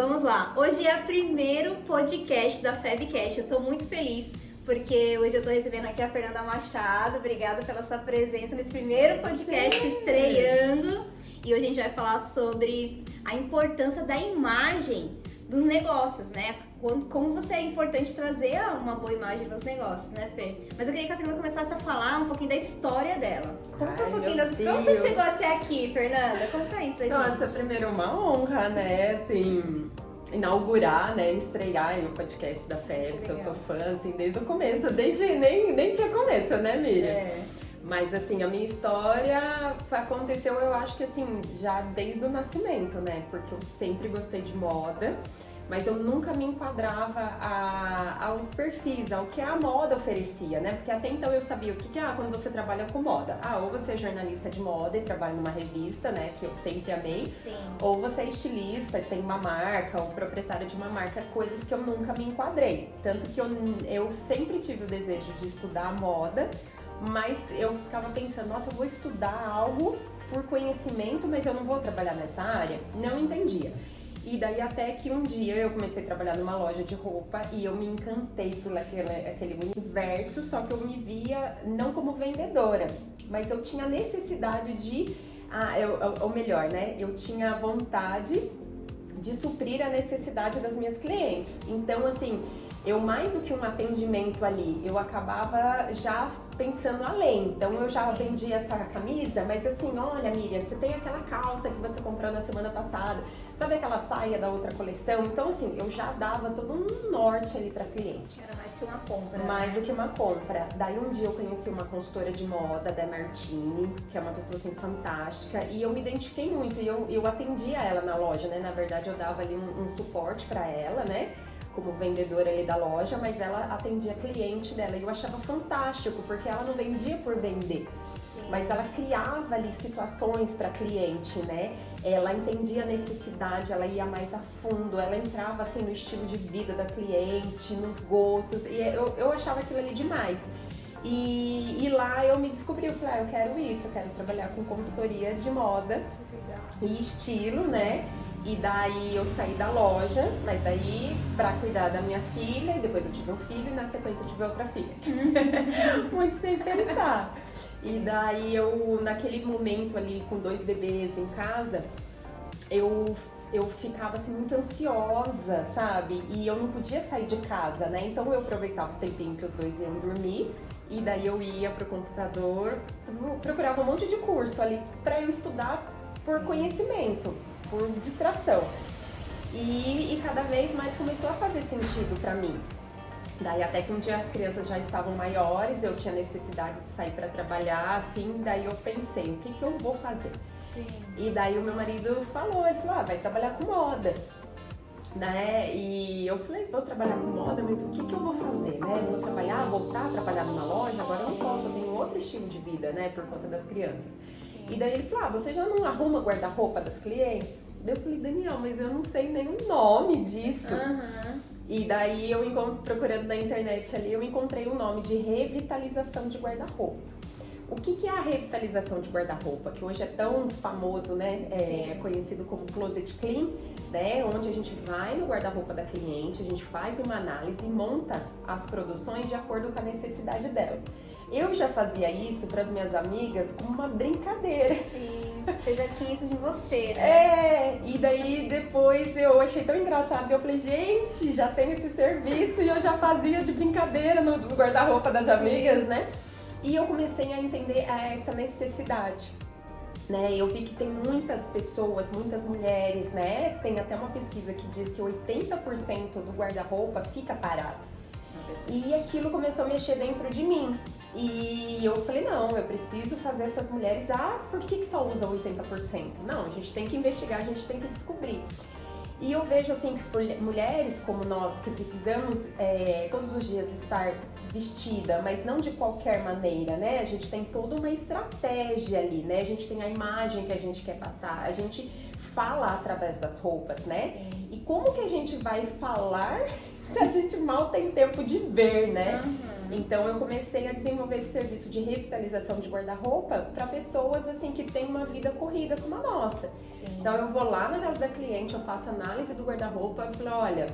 Vamos lá. Hoje é o primeiro podcast da Febcast. Eu tô muito feliz porque hoje eu tô recebendo aqui a Fernanda Machado. Obrigada pela sua presença nesse primeiro podcast estreando. E hoje a gente vai falar sobre a importância da imagem dos negócios, né? Como você é importante trazer uma boa imagem para os negócios, né, Fê? Mas eu queria que a Fernanda começasse a falar um pouquinho da história dela. Conta um pouquinho como você chegou até aqui, Fernanda? Conta aí pra gente. Nossa, primeiro uma honra, né, assim, inaugurar, né, estrear o podcast da Feb, que eu sou fã, assim, desde o começo, nem tinha começo, né, Miriam? Mas, assim, a minha história aconteceu, eu acho que, assim, já desde o nascimento, né, porque eu sempre gostei de moda. Mas eu nunca me enquadrava aos perfis, ao que a moda oferecia, né? Porque até então eu sabia o que quando você trabalha com moda. Ou você é jornalista de moda e trabalha numa revista, né? Que eu sempre amei. Sim. Ou você é estilista e tem uma marca, ou proprietário de uma marca, coisas que eu nunca me enquadrei. Tanto que eu sempre tive o desejo de estudar moda, mas eu ficava pensando, nossa, eu vou estudar algo por conhecimento, mas eu não vou trabalhar nessa área. Não entendia. E daí até que um dia eu comecei a trabalhar numa loja de roupa e eu me encantei por aquele universo, só que eu me via não como vendedora, mas eu tinha necessidade de, ou melhor, né, eu tinha vontade de suprir a necessidade das minhas clientes. Então, assim, eu mais do que um atendimento ali, eu acabava já pensando além. Então eu já vendi essa camisa, mas assim, olha, Miriam, você tem aquela calça que você comprou na semana passada, sabe aquela saia da outra coleção? Então assim, eu já dava todo um norte ali pra cliente. Era mais que uma compra. Mais do que uma compra. Daí um dia eu conheci uma consultora de moda, da Martini, que é uma pessoa assim fantástica, e eu me identifiquei muito, e eu atendia ela na loja, né? Na verdade eu dava ali um suporte pra ela, né? Como vendedora ali da loja, mas ela atendia a cliente dela e eu achava fantástico, porque ela não vendia por vender, mas ela criava ali situações para cliente, né? Ela entendia a necessidade, ela ia mais a fundo, ela entrava assim no estilo de vida da cliente, nos gostos, e eu achava aquilo ali demais. E lá eu me descobri, eu falei, eu quero isso, eu quero trabalhar com consultoria de moda e estilo, né? E daí eu saí da loja, mas daí pra cuidar da minha filha, e depois eu tive um filho e na sequência eu tive outra filha. Muito sem pensar. E daí eu, naquele momento ali com 2 bebês em casa, eu ficava assim muito ansiosa, sabe? E eu não podia sair de casa, né? Então eu aproveitava o tempinho que os 2 iam dormir e daí eu ia pro computador, procurava um monte de curso ali pra eu estudar por conhecimento, por distração. E cada vez mais começou a fazer sentido pra mim. Daí até que um dia as crianças já estavam maiores, eu tinha necessidade de sair pra trabalhar, assim, daí eu pensei, o que eu vou fazer? Sim. E daí o meu marido ele falou, vai trabalhar com moda, né? E eu falei, vou trabalhar com moda, mas o que eu vou fazer, né? Vou voltar a trabalhar numa loja? Agora eu não posso, eu tenho outro estilo de vida, né? Por conta das crianças. E daí ele falou, você já não arruma guarda-roupa das clientes? Daí eu falei, Daniel, mas eu não sei nem o nome disso. E daí eu procurando na internet ali, eu encontrei o nome de revitalização de guarda-roupa. O que é a revitalização de guarda-roupa? Que hoje é tão famoso, né? É conhecido como Closet Clean, né? Onde a gente vai no guarda-roupa da cliente, a gente faz uma análise e monta as produções de acordo com a necessidade dela. Eu já fazia isso para as minhas amigas como uma brincadeira. Sim, você já tinha isso de você, né? E daí depois eu achei tão engraçado, eu falei, gente, já tem esse serviço e eu já fazia de brincadeira no guarda-roupa das amigas, né? E eu comecei a entender essa necessidade, né? Eu vi que tem muitas pessoas, muitas mulheres, né? Tem até uma pesquisa que diz que 80% do guarda-roupa fica parado. E aquilo começou a mexer dentro de mim. E eu falei, não, eu preciso fazer essas mulheres, por que só usa 80%? Não, a gente tem que investigar, a gente tem que descobrir. E eu vejo assim, mulheres como nós, que precisamos todos os dias estar vestida, mas não de qualquer maneira, né? A gente tem toda uma estratégia ali, né? A gente tem a imagem que a gente quer passar, a gente fala através das roupas, né? Sim. E como que a gente vai falar se a gente mal tem tempo de ver, né? Então eu comecei a desenvolver esse serviço de revitalização de guarda-roupa para pessoas assim que têm uma vida corrida como a nossa. Sim. Então eu vou lá na casa da cliente, eu faço análise do guarda-roupa e falo, olha,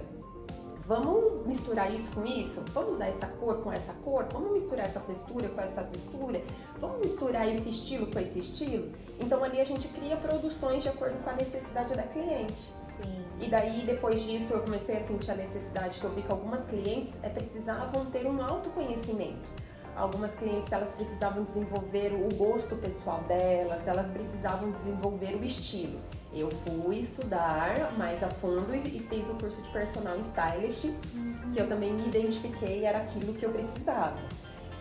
vamos misturar isso com isso? Vamos usar essa cor com essa cor? Vamos misturar essa textura com essa textura? Vamos misturar esse estilo com esse estilo? Então ali a gente cria produções de acordo com a necessidade da cliente. Sim. E daí, depois disso, eu comecei a sentir a necessidade que eu vi que algumas clientes precisavam ter um autoconhecimento. Algumas clientes, elas precisavam desenvolver o gosto pessoal delas, elas precisavam desenvolver o estilo. Eu fui estudar mais a fundo e fiz o curso de Personal Stylist, que eu também me identifiquei, era aquilo que eu precisava.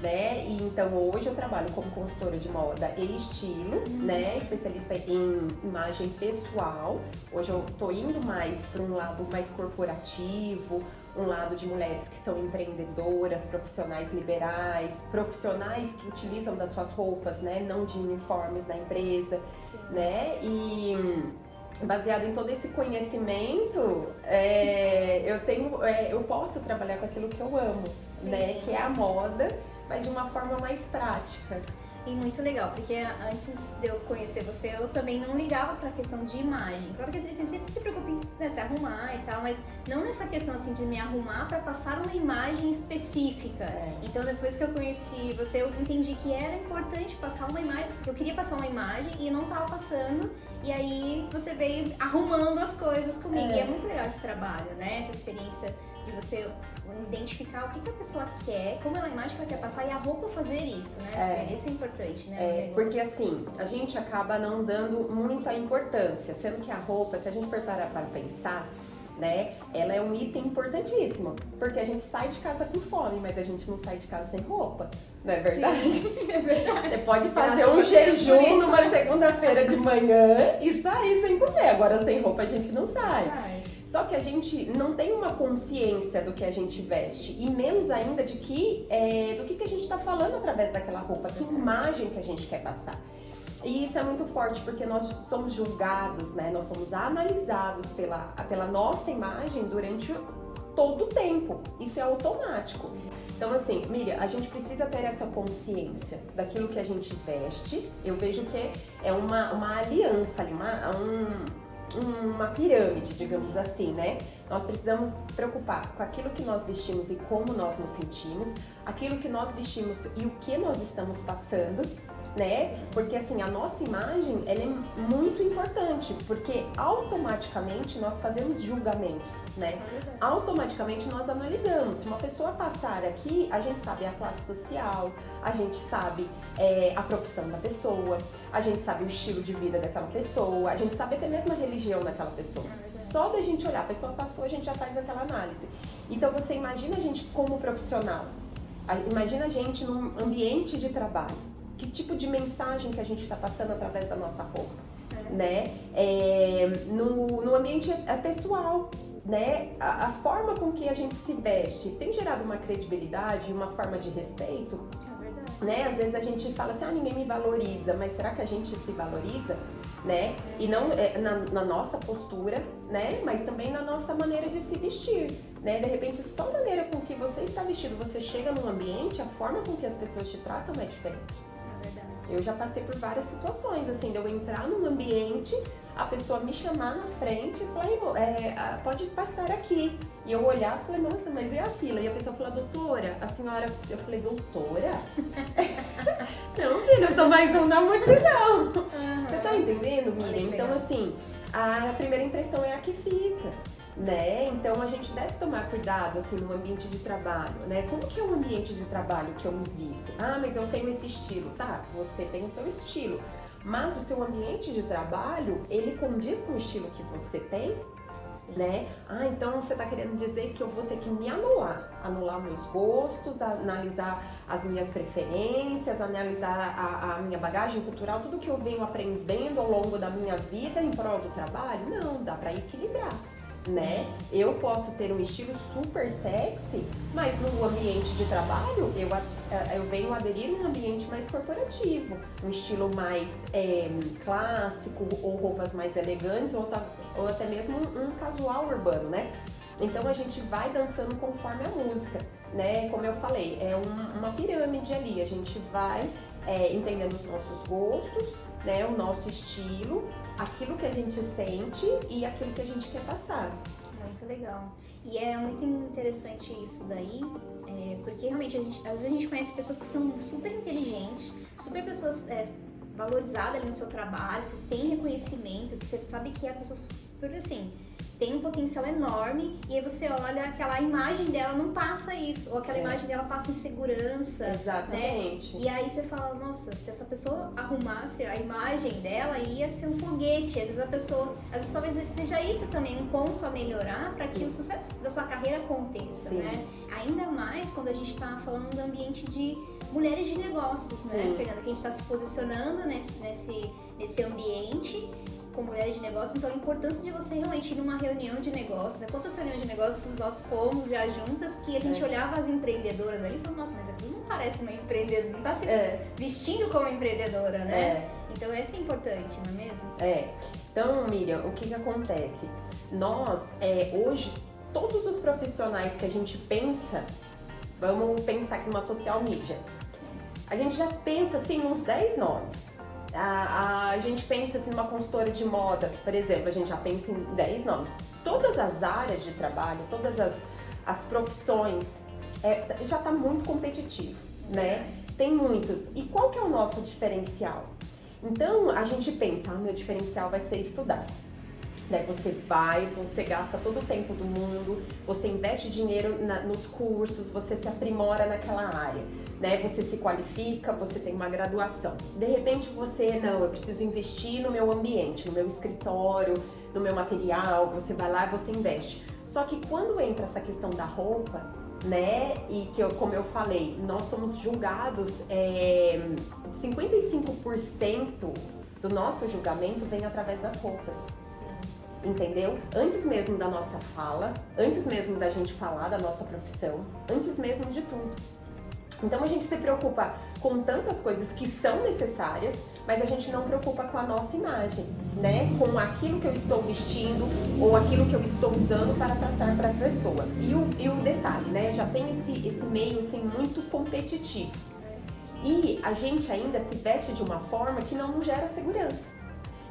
Né? E então hoje eu trabalho como consultora de moda e estilo, né? Especialista em imagem pessoal. Hoje eu tô indo mais para um lado mais corporativo, um lado de mulheres que são empreendedoras, profissionais liberais, profissionais que utilizam das suas roupas, né? Não de uniformes na empresa, né? E baseado em todo esse conhecimento, eu posso trabalhar com aquilo que eu amo, né? Que é a moda, mas de uma forma mais prática. E muito legal, porque antes de eu conhecer você, eu também não ligava pra questão de imagem. Claro que a gente sempre se preocupa em, né, se arrumar e tal, mas não nessa questão assim de me arrumar pra passar uma imagem específica. Então depois que eu conheci você, eu entendi que era importante passar uma imagem, porque eu queria passar uma imagem e não tava passando, e aí você veio arrumando as coisas comigo. E é muito legal esse trabalho, né? Essa experiência de você identificar o que a pessoa quer, como é a imagem que ela quer passar e a roupa fazer isso, né? Isso é importante, né? Porque assim, a gente acaba não dando muita importância, sendo que a roupa, se a gente for parar para pensar, né, ela é um item importantíssimo, porque a gente sai de casa com fome, mas a gente não sai de casa sem roupa, não é verdade? Sim, é verdade. Você pode fazer um jejum numa segunda-feira de manhã e sair sem comer, agora sem roupa a gente não sai. Só que a gente não tem uma consciência do que a gente veste e menos ainda do que a gente está falando através daquela roupa, que imagem que a gente quer passar. E isso é muito forte porque nós somos julgados, né? Nós somos analisados pela nossa imagem durante todo o tempo. Isso é automático. Então assim, Miriam, a gente precisa ter essa consciência daquilo que a gente veste. Eu vejo que é uma aliança ali, uma pirâmide, digamos assim, né? Nós precisamos preocupar com aquilo que nós vestimos e como nós nos sentimos, aquilo que nós vestimos e o que nós estamos passando, né? Porque assim, a nossa imagem, ela é muito importante, porque automaticamente nós fazemos julgamentos, né? Automaticamente nós analisamos. Se uma pessoa passar aqui, a gente sabe a classe social, a gente sabe a profissão da pessoa, a gente sabe o estilo de vida daquela pessoa, a gente sabe até mesmo a religião daquela pessoa. Só da gente olhar, a pessoa passou, a gente já faz aquela análise. Então você imagina a gente como profissional, imagina a gente num ambiente de trabalho, que tipo de mensagem que a gente está passando através da nossa roupa, né? No ambiente pessoal, né? A forma com que a gente se veste tem gerado uma credibilidade, uma forma de respeito. Né? Às vezes a gente fala assim, ninguém me valoriza, mas será que a gente se valoriza, né? E não na nossa postura, né? Mas também na nossa maneira de se vestir, né? De repente, só a maneira com que você está vestido, você chega num ambiente, a forma com que as pessoas te tratam é diferente. Eu já passei por várias situações, assim, de eu entrar num ambiente, a pessoa me chamar na frente e falar, pode passar aqui. E eu olhar e falei, nossa, mas e a fila? E a pessoa falou, doutora, a senhora... Eu falei, doutora? Não, filho, eu sou mais um da multidão. Você tá entendendo, Miriam? Então, assim, a primeira impressão é a que fica, né? Então, a gente deve tomar cuidado, assim, no ambiente de trabalho, né? Como que é um ambiente de trabalho que eu me visto? Mas eu tenho esse estilo. Tá, você tem o seu estilo. Mas o seu ambiente de trabalho, ele condiz com o estilo que você tem, né? Então você tá querendo dizer que eu vou ter que me anular meus gostos, analisar as minhas preferências, analisar a minha bagagem cultural, tudo que eu venho aprendendo ao longo da minha vida em prol do trabalho? Não, dá pra equilibrar. Né? Eu posso ter um estilo super sexy, mas no ambiente de trabalho eu venho aderir a um ambiente mais corporativo, um estilo mais clássico, ou roupas mais elegantes, ou até mesmo um casual urbano, né? Então a gente vai dançando conforme a música, né? Como eu falei, é uma pirâmide ali, a gente vai entendendo os nossos gostos, né? O nosso estilo, aquilo que a gente sente e aquilo que a gente quer passar. Muito legal. E é muito interessante isso daí, porque realmente às vezes a gente conhece pessoas que são super inteligentes, super pessoas valorizadas ali no seu trabalho, que tem reconhecimento, que você sabe que é a pessoa super assim, tem um potencial enorme, e aí você olha, aquela imagem dela não passa isso, ou aquela imagem dela passa insegurança. Exatamente. Né? E aí você fala, nossa, se essa pessoa arrumasse a imagem dela, ia ser um foguete. Às vezes a pessoa, às vezes talvez seja isso também um ponto a melhorar para que o sucesso da sua carreira aconteça, né? Ainda mais quando a gente está falando do ambiente de mulheres de negócios, né, Fernanda? Que a gente está se posicionando nesse ambiente com mulheres de negócio, então a importância de você realmente ir numa reunião de negócios, né? Quantas reuniões de negócios nós fomos já juntas, que a gente olhava as empreendedoras ali e falava, nossa, mas aquilo não parece uma empreendedora, não tá se vestindo como empreendedora, né? Então essa é importante, não é mesmo? Então, Miriam, o que acontece? Nós, hoje, todos os profissionais que a gente pensa, vamos pensar aqui numa social media, a gente já pensa assim uns 10 nomes. A gente pensa assim numa consultora de moda, por exemplo, a gente já pensa em 10 nomes. Todas as áreas de trabalho, todas as profissões, já está muito competitivo, né? Tem muitos. E qual que é o nosso diferencial? Então, a gente pensa, meu diferencial vai ser estudar. Né? Você gasta todo o tempo do mundo, você investe dinheiro nos cursos, você se aprimora naquela área, né? Você se qualifica, você tem uma graduação. De repente não, eu preciso investir no meu ambiente, no meu escritório, no meu material, você vai lá e você investe. Só que quando entra essa questão da roupa, né? E como eu falei, nós somos julgados, 55% do nosso julgamento vem através das roupas. Entendeu? Antes mesmo da nossa fala, antes mesmo da gente falar da nossa profissão, antes mesmo de tudo. Então a gente se preocupa com tantas coisas que são necessárias, mas a gente não preocupa com a nossa imagem, né? Com aquilo que eu estou vestindo ou aquilo que eu estou usando para passar para a pessoa. E o detalhe, né? Já tem esse meio assim, muito competitivo. E a gente ainda se veste de uma forma que não gera segurança.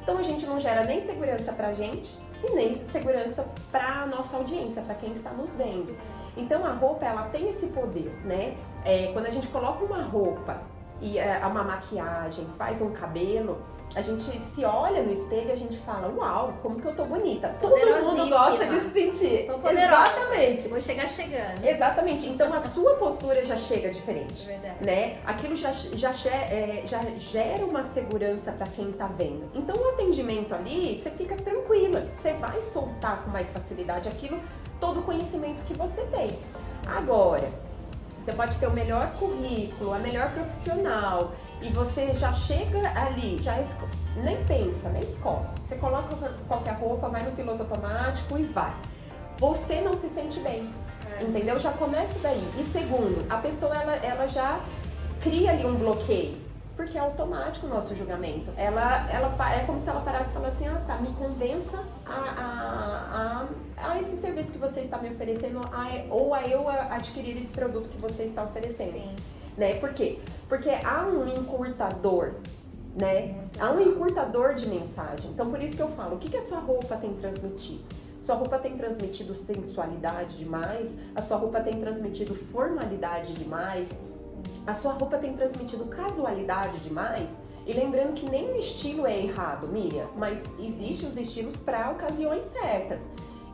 Então a gente não gera nem segurança pra gente e nem segurança pra nossa audiência, pra quem está nos vendo. Então a roupa, ela tem esse poder, né? Quando a gente coloca uma roupa e uma maquiagem, faz um cabelo, a gente se olha no espelho e a gente fala, uau, como que eu tô bonita. Todo mundo gosta de se sentir. Tô poderosa. Exatamente. Vou chegar chegando. Exatamente. Então a sua postura já chega diferente. Verdade. Né? Aquilo já gera uma segurança para quem tá vendo. Então o atendimento ali, você fica tranquila. Você vai soltar com mais facilidade todo o conhecimento que você tem. Agora, você pode ter o melhor currículo, a melhor profissional, e você já chega ali, nem pensa, nem escolhe. Você coloca qualquer roupa, vai no piloto automático e vai. Você não se sente bem, entendeu? Já começa daí. E segundo, a pessoa ela já cria ali um bloqueio, porque é automático o nosso julgamento. É como se ela parasse e falasse assim, tá, me convença a esse serviço que você está me oferecendo, ou a eu adquirir esse produto que você está oferecendo. Sim. Né? Por quê? Porque há um encurtador, né? Há um encurtador de mensagem. Então, por isso que eu falo, o que a sua roupa tem transmitido? Sua roupa tem transmitido sensualidade demais? A sua roupa tem transmitido formalidade demais? A sua roupa tem transmitido casualidade demais? E lembrando que nenhum estilo é errado, Miriam, mas existem os estilos para ocasiões certas.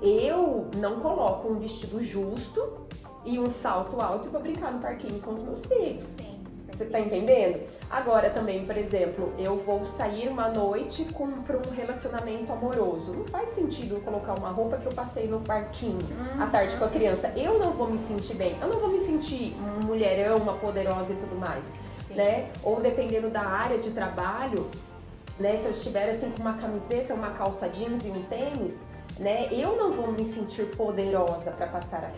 Eu não coloco um vestido justo e um salto alto para brincar no parquinho com os meus filhos. Sim. Você tá entendendo? Agora também, por exemplo, eu vou sair uma noite para um relacionamento amoroso. Não faz sentido eu colocar uma roupa que eu passei no parquinho à tarde com a criança. Eu não vou me sentir bem. Eu não vou me sentir um mulherão, uma poderosa e tudo mais. Né? Ou dependendo da área de trabalho, né? Se eu estiver assim com uma camiseta, uma calça jeans e um tênis, né? Eu não vou me sentir poderosa para passar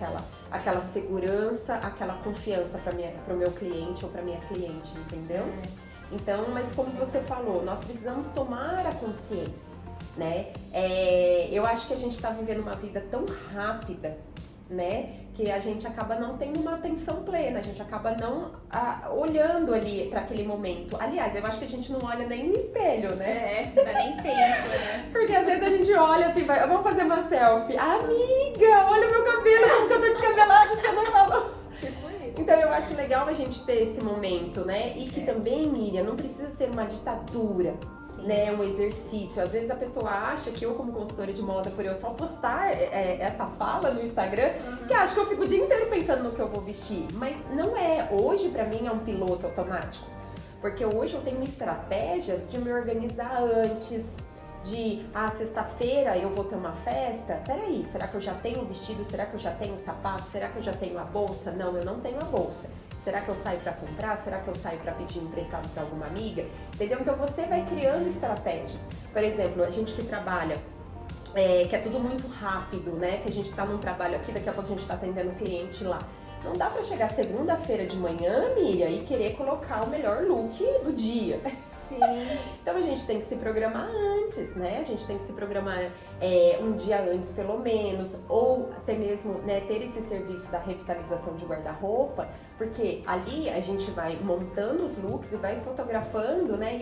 aquela segurança, aquela confiança para o meu cliente ou para minha cliente, entendeu? Então, mas como você falou, nós precisamos tomar a consciência, né? Eu acho que a gente tá vivendo uma vida tão rápida, né, que a gente acaba não tendo uma atenção plena, a gente acaba não olhando ali para aquele momento. Aliás, eu acho que a gente não olha nem no espelho, né? Não dá nem tempo, né? Porque às vezes a gente olha assim, vamos fazer uma selfie. Amiga, olha o meu cabelo, como que eu tô descabelada, você não falou. Tipo isso. Então eu acho legal a gente ter esse momento, né? E que também, Miriam, não precisa ser uma ditadura. Né, um exercício. Às vezes a pessoa acha que eu, como consultora de moda, por eu só postar essa fala no Instagram, que acho que eu fico o dia inteiro pensando no que eu vou vestir. Mas não é. Hoje, pra mim, é um piloto automático. Porque hoje eu tenho estratégias de me organizar antes, de, sexta-feira eu vou ter uma festa. Peraí, será que eu já tenho o vestido? Será que eu já tenho o sapato? Será que eu já tenho a bolsa? Não, eu não tenho a bolsa. Será que eu saio para comprar? Será que eu saio para pedir emprestado para alguma amiga? Entendeu? Então você vai criando estratégias. Por exemplo, a gente que trabalha, que é tudo muito rápido, né? Que a gente tá num trabalho aqui, daqui a pouco a gente tá atendendo cliente lá. Não dá para chegar segunda-feira de manhã, Miriam, e querer colocar o melhor look do dia. Sim. Então a gente tem que se programar antes, né? A gente tem que se programar um dia antes, pelo menos, ou até mesmo, né, ter esse serviço da revitalização de guarda-roupa, porque ali a gente vai montando os looks e vai fotografando, né? E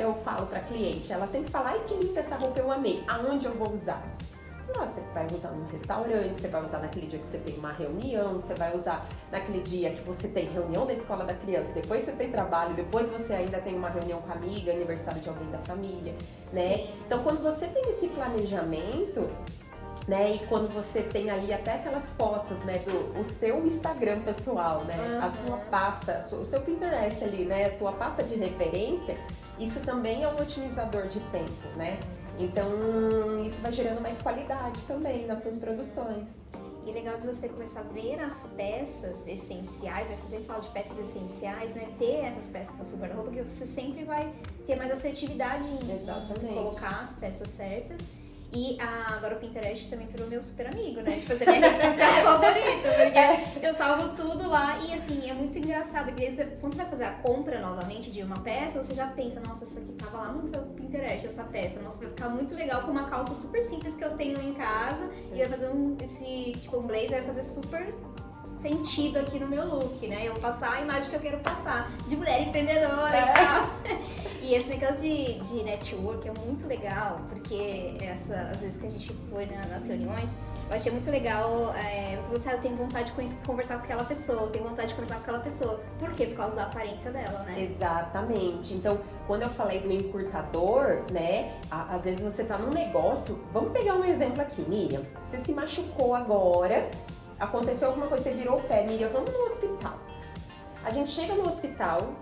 eu falo pra cliente, ela sempre fala, ai que linda essa roupa, eu amei, aonde eu vou usar? Você vai usar num restaurante, você vai usar naquele dia que você tem uma reunião, você vai usar naquele dia que você tem reunião da escola da criança, depois você tem trabalho, depois você ainda tem uma reunião com a amiga, aniversário de alguém da família, né? Então, quando você tem esse planejamento, né, e quando você tem ali até aquelas fotos, né, do seu Instagram pessoal, né, a sua pasta, o seu Pinterest ali, né, a sua pasta de referência, isso também é um otimizador de tempo, né? Então, isso vai gerando mais qualidade também nas suas produções. E é legal de você começar a ver as peças essenciais, né? Você sempre fala de peças essenciais, né? Ter essas peças na sua guarda-roupa, porque você sempre vai ter mais assertividade em colocar as peças certas. E agora o Pinterest também virou meu super amigo, né? Tipo, você é minha rede social favorita, porque eu salvo tudo lá. E assim, é muito engraçado, porque quando você vai fazer a compra novamente de uma peça, você já pensa, nossa, essa aqui tava lá no meu Pinterest, essa peça. Nossa, vai ficar muito legal com uma calça super simples que eu tenho em casa. E vai fazer um blazer, vai fazer super sentido aqui no meu look, né? Eu vou passar a imagem que eu quero passar, de mulher empreendedora e tal. E esse negócio de network é muito legal, porque às vezes que a gente foi nas reuniões, eu achei muito legal, você falou, eu tenho vontade de conversar com aquela pessoa, eu tenho vontade de conversar com aquela pessoa. Por quê? Por causa da aparência dela, né? Exatamente. Então, quando eu falei do encurtador, né, às vezes você tá num negócio, vamos pegar um exemplo aqui, Miriam, você se machucou agora, aconteceu alguma coisa, você virou o pé, Miriam, vamos no hospital. A gente chega no hospital,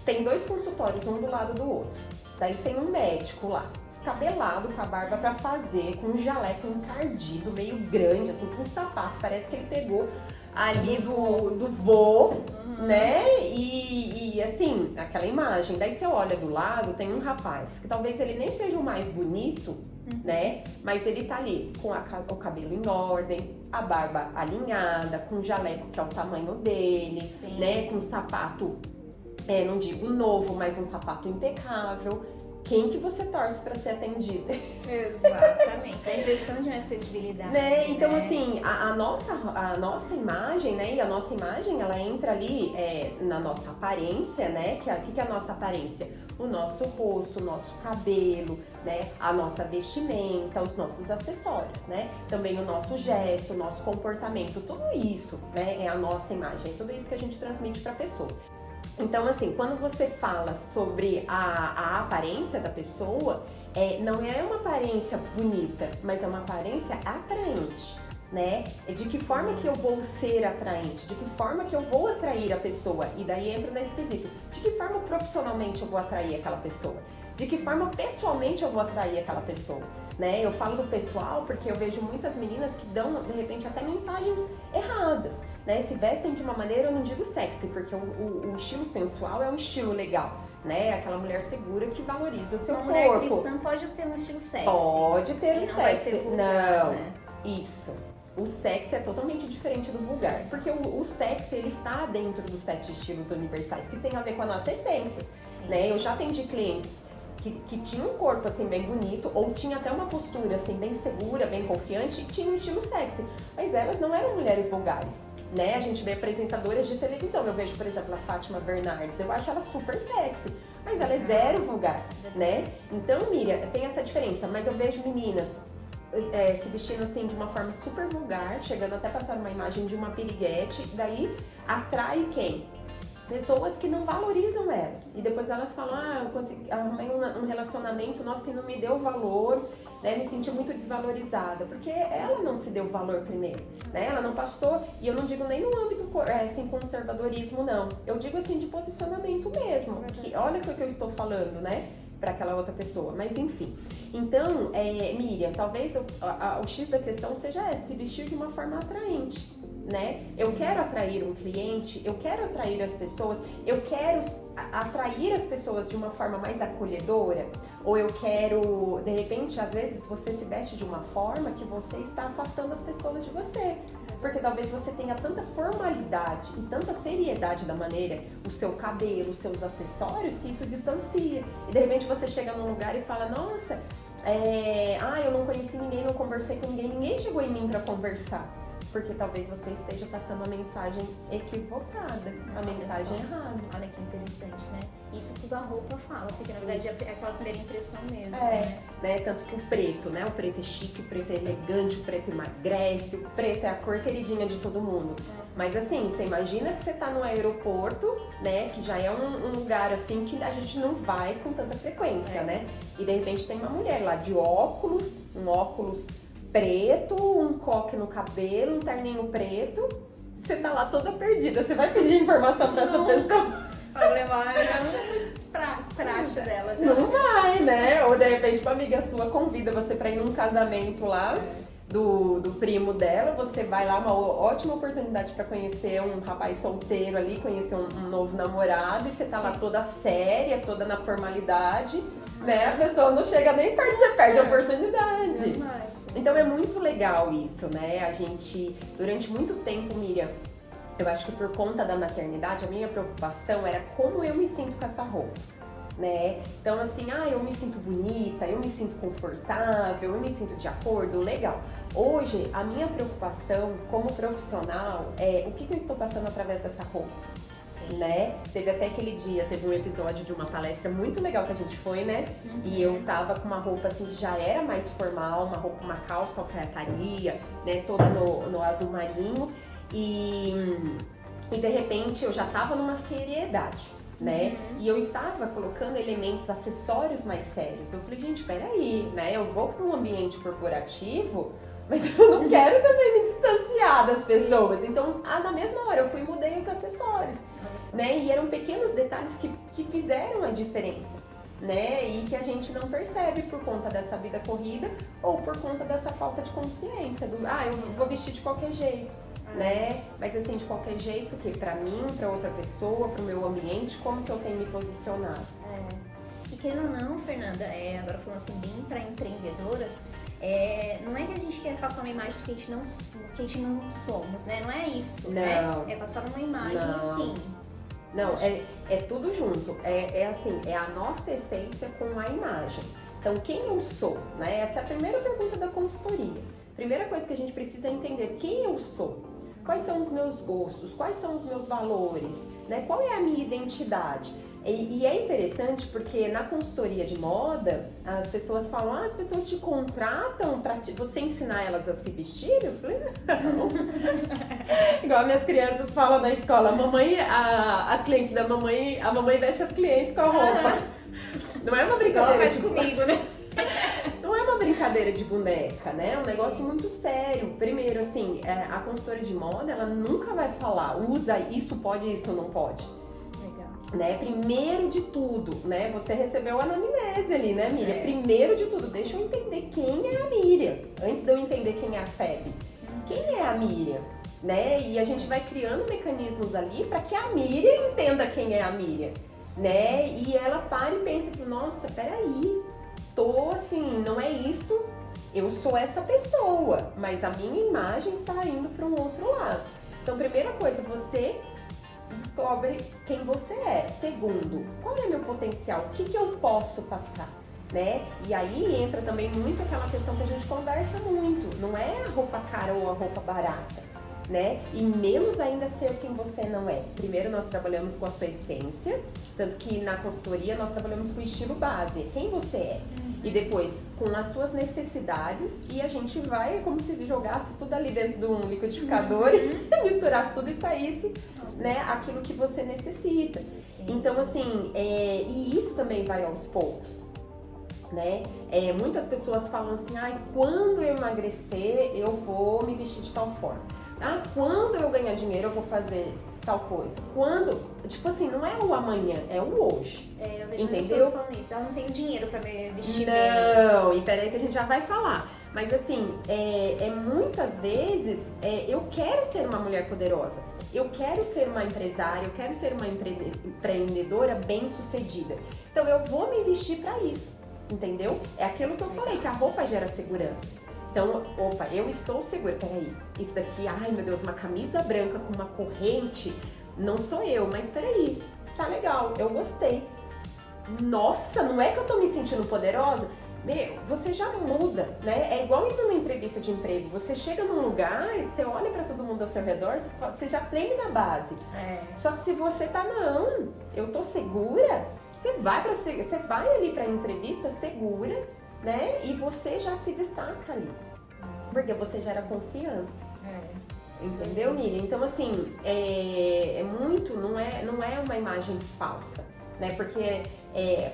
tem 2 consultórios, um do lado do outro. Daí tem um médico lá, descabelado, com a barba pra fazer, com um jaleco encardido, meio grande, assim, com um sapato. Parece que ele pegou ali do voo, né? E assim, aquela imagem. Daí você olha do lado, tem um rapaz, que talvez ele nem seja o mais bonito, né? Mas ele tá ali com o cabelo em ordem, a barba alinhada, com o jaleco que é o tamanho dele, Sim. né? Com o sapato, não digo novo, mas um sapato impecável. Quem que você torce para ser atendida? Exatamente. Dá impressão de mais credibilidade. Né? Então, assim, a nossa imagem, né? E a nossa imagem, ela entra ali na nossa aparência, né? Que é a nossa aparência? O nosso rosto, o nosso cabelo, né? A nossa vestimenta, os nossos acessórios, né? Também o nosso gesto, o nosso comportamento, tudo isso, né? É a nossa imagem, tudo isso que a gente transmite para a pessoa. Então, assim, quando você fala sobre a aparência da pessoa, não é uma aparência bonita, mas é uma aparência atraente, né? De que forma que eu vou ser atraente? De que forma que eu vou atrair a pessoa? E daí entra nesse quesito. De que forma profissionalmente eu vou atrair aquela pessoa? De que forma pessoalmente eu vou atrair aquela pessoa? Né? Eu falo do pessoal porque eu vejo muitas meninas que dão, de repente, até mensagens erradas, né? Se vestem de uma maneira, eu não digo sexy, porque o estilo sensual é um estilo legal, né? Aquela mulher segura que valoriza seu corpo. Uma mulher cristã pode ter um estilo sexy. Pode ter um sexy. Vulgar, não, né? Isso. O sexy é totalmente diferente do vulgar, porque o sexy, ele está dentro dos 7 estilos universais, que tem a ver com a nossa essência, né? Eu já atendi clientes que tinha um corpo assim bem bonito, ou tinha até uma postura assim bem segura, bem confiante, e tinha um estilo sexy. Mas elas não eram mulheres vulgares, né? A gente vê apresentadoras de televisão. Eu vejo, por exemplo, a Fátima Bernardes. Eu acho ela super sexy, mas ela é zero vulgar, né? Então, Miriam, tem essa diferença. Mas eu vejo meninas se vestindo assim de uma forma super vulgar, chegando até passar uma imagem de uma piriguete, daí atrai quem? Pessoas que não valorizam elas. E depois elas falam, eu arrumei um relacionamento, nossa, que não me deu valor, né? Me senti muito desvalorizada. Porque ela não se deu valor primeiro, né? Ela não passou, e eu não digo nem no âmbito assim, conservadorismo, não. Eu digo assim, de posicionamento mesmo. Que, olha o que eu estou falando, né? Para aquela outra pessoa, mas enfim. Então, Miriam, talvez o X da questão seja se vestir de uma forma atraente, né? Eu quero atrair um cliente, eu quero atrair as pessoas, eu quero atrair as pessoas de uma forma mais acolhedora, ou eu quero, de repente, às vezes você se veste de uma forma que você está afastando as pessoas de você. Porque talvez você tenha tanta formalidade e tanta seriedade da maneira, o seu cabelo, os seus acessórios, que isso distancia. E de repente você chega num lugar e fala, nossa, eu não conheci ninguém, não conversei com ninguém chegou em mim para conversar. Porque talvez você esteja passando a mensagem equivocada, a mensagem errada. Olha que interessante, né? Isso tudo a roupa fala, porque na verdade é aquela primeira impressão mesmo, né? Tanto que o preto, né? O preto é chique, o preto é elegante, o preto emagrece, o preto é a cor queridinha de todo mundo. Mas assim, você imagina que você tá no aeroporto, né? Que já é um lugar assim que a gente não vai com tanta frequência, né? E de repente tem uma mulher lá de óculos, um óculos preto, um coque no cabelo, um terninho preto, você tá lá toda perdida. Você vai pedir informação pra essa pessoa? Vai levar praxe dela já. Não vai, né? Ou de repente uma amiga sua convida você pra ir num casamento lá do primo dela, você vai lá, uma ótima oportunidade pra conhecer um rapaz solteiro ali, conhecer um novo namorado, e você tá lá toda séria, toda na formalidade, né? A pessoa não chega nem perto, você perde a oportunidade. Então é muito legal isso, né? A gente, durante muito tempo, Miriam, eu acho que por conta da maternidade, a minha preocupação era como eu me sinto com essa roupa, né? Então assim, eu me sinto bonita, eu me sinto confortável, eu me sinto de acordo, legal. Hoje, a minha preocupação como profissional é o que eu estou passando através dessa roupa. Né? Teve até aquele dia, teve um episódio de uma palestra muito legal que a gente foi, né? E eu tava com uma roupa assim que já era mais formal, uma calça alfaiataria, né? Toda no azul marinho, e de repente eu já tava numa seriedade, né? E eu estava colocando elementos, acessórios mais sérios. Eu falei, gente, peraí, né? Eu vou para um ambiente corporativo, mas eu não quero também me distanciar das pessoas. Então, na mesma hora, eu fui e mudei os acessórios, né? E eram pequenos detalhes que fizeram a diferença, né? E que a gente não percebe por conta dessa vida corrida ou por conta dessa falta de consciência do, eu vou vestir de qualquer jeito, né? Mas assim, de qualquer jeito, que pra mim, pra outra pessoa, pro meu ambiente, como que eu tenho me posicionado? E querendo ou não, Fernanda, agora falando assim, bem pra empreendedoras, não é que a gente quer passar uma imagem que a gente não somos, né? Não é isso, né? É passar uma imagem assim. Não, é tudo junto. Assim, é a nossa essência com a imagem. Então, quem eu sou, né? Essa é a primeira pergunta da consultoria. Primeira coisa que a gente precisa entender, quem eu sou? Quais são os meus gostos? Quais são os meus valores? Né? Qual é a minha identidade? E é interessante porque na consultoria de moda, as pessoas falam, as pessoas te contratam pra você ensinar elas a se vestir? Eu falei, não. Igual minhas crianças falam na escola, as clientes da mamãe, a mamãe veste as clientes com a roupa. Não é uma brincadeira. Ela faz comigo, né? Não é uma brincadeira de boneca, né? É um negócio muito sério. Primeiro, assim, a consultora de moda, ela nunca vai falar, usa isso pode, isso não pode. Né? Primeiro de tudo, né? Você recebeu a anamnese ali, né, Miriam? Primeiro de tudo, deixa eu entender quem é a Miriam, antes de eu entender quem é a Feb. Quem é a Miriam, né? E a gente vai criando mecanismos ali para que a Miriam entenda quem é a Miriam, né? E ela para e pensa, nossa, peraí, assim, não é isso, eu sou essa pessoa, mas a minha imagem está indo para um outro lado. Então, primeira coisa, você descobre quem você é. Segundo, qual é meu potencial? O que eu posso passar? Né? E aí entra também muito aquela questão que a gente conversa muito. Não é a roupa cara ou a roupa barata, né? E menos ainda ser quem você não é. Primeiro nós trabalhamos com a sua essência, tanto que na consultoria nós trabalhamos com o estilo base, quem você é. E depois com as suas necessidades, e a gente vai como se jogasse tudo ali dentro de um liquidificador e misturasse tudo e saísse, né, aquilo que você necessita. Então assim, e isso também vai aos poucos, né? Muitas pessoas falam assim, quando eu emagrecer eu vou me vestir de tal forma. Quando eu ganhar dinheiro eu vou fazer tal coisa. Quando, tipo assim, não é o amanhã, é o hoje. Eu vejo entendeu? pessoas falando isso, ela não tem dinheiro pra me vestir bem. Não, e peraí que a gente já vai falar. Mas assim, muitas vezes eu quero ser uma mulher poderosa, eu quero ser uma empresária, eu quero ser uma empreendedora bem-sucedida. Então eu vou me vestir pra isso, entendeu? É aquilo que eu falei, que a roupa gera segurança. Então, eu estou segura. Peraí, isso daqui, ai meu Deus, uma camisa branca com uma corrente, não sou eu, mas peraí, tá legal, eu gostei. Nossa, não é que eu tô me sentindo poderosa? Meu, você já muda, né? É igual indo numa entrevista de emprego. Você chega num lugar, você olha pra todo mundo ao seu redor, você já treina na base. Só que se você tá, não, eu tô segura, você vai ali pra entrevista segura, né? E você já se destaca ali. Porque você gera confiança. Entendeu, Miriam? Então, assim, não é uma imagem falsa, né? Porque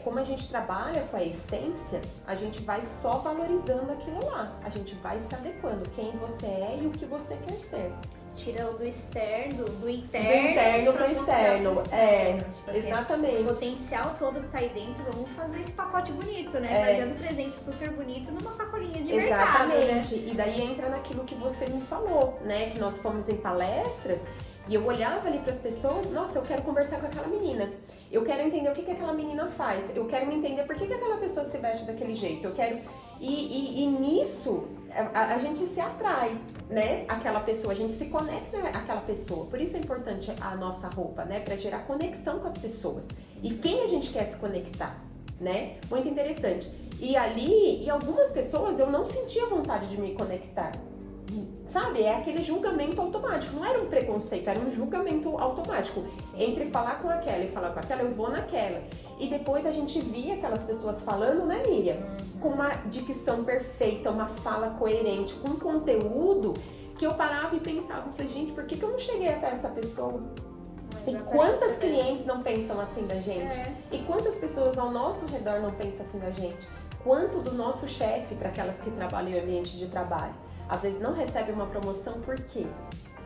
como a gente trabalha com a essência, a gente vai só valorizando aquilo lá. A gente vai se adequando quem você é e o que você quer ser. Tira do externo, do interno pro externo. Tipo assim, exatamente. Esse potencial todo que tá aí dentro, vamos fazer esse pacote bonito, né? Não adianta um presente super bonito numa sacolinha de mercado, né? Exatamente. E daí entra naquilo que você me falou, né? Que nós fomos em palestras e eu olhava ali para as pessoas, nossa, eu quero conversar com aquela menina. Eu quero entender o que aquela menina faz. Eu quero entender por que aquela pessoa se veste daquele jeito. Eu quero... E nisso, a gente se atrai, né? Aquela pessoa, a gente se conecta àquela pessoa. Por isso é importante a nossa roupa, né? Para gerar conexão com as pessoas. E quem a gente quer se conectar, né? Muito interessante. E ali, e algumas pessoas eu não sentia vontade de me conectar. Sabe, é aquele julgamento automático, não era um preconceito, era um julgamento automático. Entre falar com aquela e falar com aquela, eu vou naquela. E depois a gente via aquelas pessoas falando, né, Miriam? Com uma dicção perfeita, uma fala coerente, com conteúdo que eu parava e pensava, eu falei, gente, por que eu não cheguei até essa pessoa? E quantas clientes não pensam assim da gente? E quantas pessoas ao nosso redor não pensam assim da gente? Quanto do nosso chefe para aquelas que trabalham em ambiente de trabalho? Às vezes não recebe uma promoção, por quê?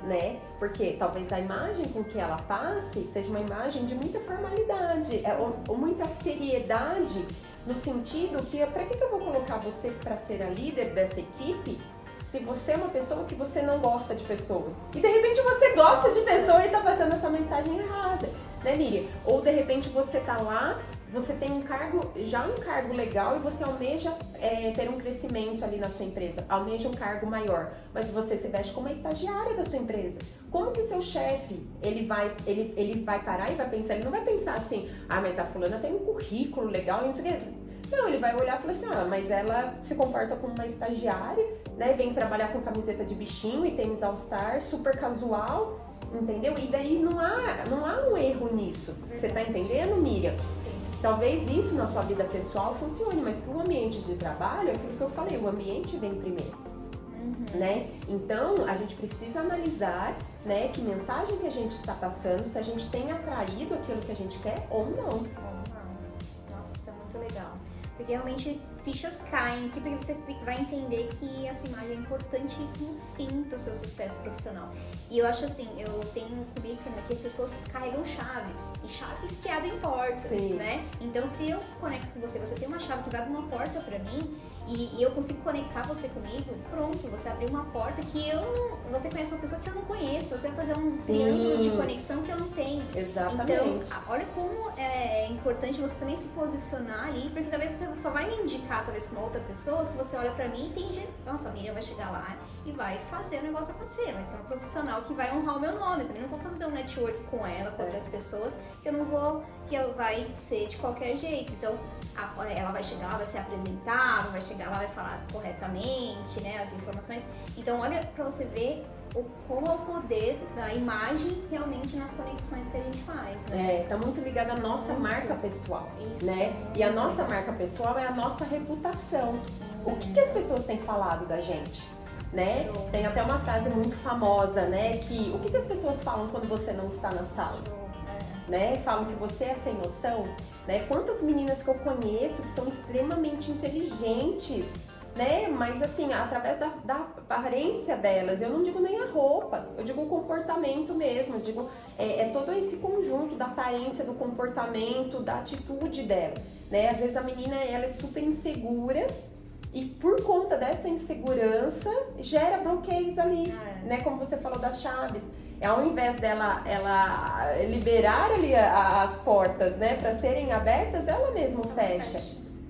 Né? Porque talvez a imagem com que ela passe seja uma imagem de muita formalidade, ou muita seriedade, no sentido que, para que eu vou colocar você para ser a líder dessa equipe, se você é uma pessoa que você não gosta de pessoas? E de repente você gosta de pessoas e tá passando essa mensagem errada, né, Miriam? Ou de repente você tá lá, você tem um cargo legal e você almeja ter um crescimento ali na sua empresa, almeja um cargo maior, mas você se veste como uma estagiária da sua empresa. Como que seu chefe, ele vai parar e vai pensar, ele não vai pensar assim, mas a fulana tem um currículo legal e não sei o quê. Não, ele vai olhar e falar assim, mas ela se comporta como uma estagiária, né, vem trabalhar com camiseta de bichinho e tênis all-star, super casual, entendeu? E daí não há um erro nisso, você tá entendendo, Miriam? Talvez isso na sua vida pessoal funcione, mas para o ambiente de trabalho, é aquilo que eu falei, o ambiente vem primeiro, né? Então, a gente precisa analisar, né, que mensagem que a gente está passando, se a gente tem atraído aquilo que a gente quer ou não. Nossa, isso é muito legal. Porque realmente fichas caem aqui, porque você vai entender que a sua imagem é importantíssimo sim para o seu sucesso profissional. E eu acho assim, eu tenho comigo que as pessoas carregam chaves, e chaves que abrem portas, né? Então se eu conecto com você, você tem uma chave que vai abrir uma porta para mim, e eu consigo conectar você comigo, pronto, você abriu uma porta que você conhece uma pessoa que eu não conheço, você vai fazer um triângulo de conexão que eu não tenho. Exatamente. Então, olha como é importante você também se posicionar ali, porque talvez você só vai me indicar brincar talvez com uma outra pessoa, se você olha pra mim e entende, nossa, a Miriam vai chegar lá e vai fazer o negócio acontecer, vai ser uma profissional que vai honrar o meu nome, eu também não vou fazer um network com ela, com outras pessoas, que eu não vou, que ela vai ser de qualquer jeito. Então, ela vai chegar lá, vai ser apresentável, vai chegar lá, vai falar corretamente, né, as informações. Então, olha pra você ver como é o poder da imagem realmente nas conexões que a gente faz, né? Tá muito ligada à nossa marca pessoal, Isso, né? E a nossa marca pessoal é a nossa reputação. O que as pessoas têm falado da gente, né? Tem até uma frase muito famosa, né? Que o que as pessoas falam quando você não está na sala? Né? Falam que você é sem noção, né? Quantas meninas que eu conheço que são extremamente inteligentes, né? Mas assim, através da aparência delas, eu não digo nem a roupa, eu digo o comportamento mesmo, eu digo todo esse conjunto da aparência, do comportamento, da atitude dela, né? Às vezes a menina, ela é super insegura e por conta dessa insegurança gera bloqueios ali, né? Como você falou das chaves. Ao invés dela liberar ali as portas, né, para serem abertas, ela mesma fecha,